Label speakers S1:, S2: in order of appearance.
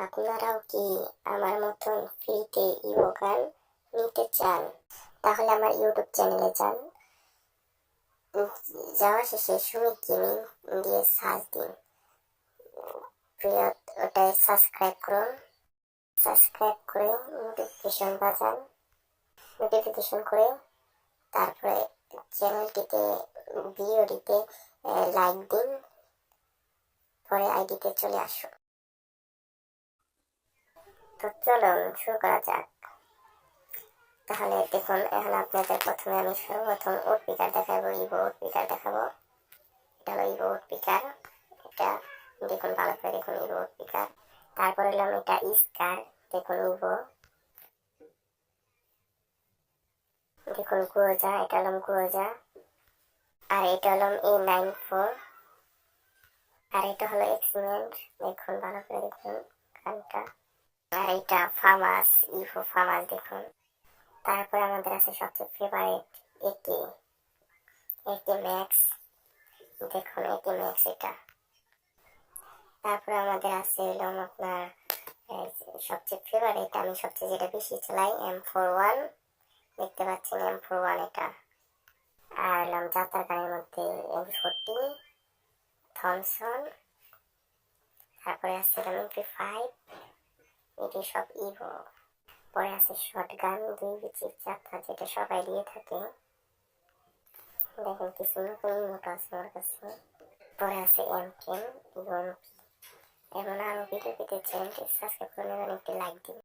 S1: আপনারাও কি আমার মতন ফ্রিতে ইভো গান নিতে চান? তাহলে আমার ইউটিউব চ্যানেলে যান, যাওয়ার শেষে সুমিত গেমিং দিয়ে সার্চ দিন। প্রিয়, ওটাই সাবস্ক্রাইব করুন। সাবস্ক্রাইব করে নোটিফিকেশন বাজান। নোটিফিকেশন করে তারপরে চ্যানেলটিতে ভিডিওটিতে লাইক দিন, পরে আইডিতে চলে আসুন। তো চলুন শুরু করা যাক। তাহলে দেখুন, এখন আপনাদের প্রথমে আমি সর্বপ্রথম উড পিকার দেখাবো, ইভো উড পিকার দেখাবো। এটা হলো ইভো উড পিকার। এটা দেখুন, ভালো করে দেখুন, ইভো উড পিকার। তারপর হলাম এটা স্কার, দেখুন ইভো। দেখুন গুরোজা, এটা হলাম গুরোজা। আর এটা হলাম A94। আর এটা হলো এক্সিমেন্ট, দেখুন ভালো করে দেখুন গানটা। আর এটা ফামাস, ইভো ফামাস দেখুন। তারপর আমাদের আছে সবচেয়ে ফেভারিট একে, একে ম্যাক্স, দেখুন একে ম্যাক্স এটা। তারপর আমাদের আছে এলাম আপনার সবচেয়ে ফেভারিট, আমি সবচেয়ে যেটা বেশি চালাই, M41, দেখতে পাচ্ছেন M41 এটা। আর এলাম যাত্রা গানের মধ্যে M40, থমসন। তারপরে আছে MP5, এটি সব ইভো। পরে আছে শর্ট গান 2 বিচির যাত্রা, যেটা সবাই দিয়ে থাকে। দেখেন কিছু নতুন ইমোট আছে আমার কাছে। পরে আছে M10, এমন আরো ভিডিও পেতে চ্যানেলটি সাবস্ক্রাইব করে নেবেন, একটি লাইক দিন।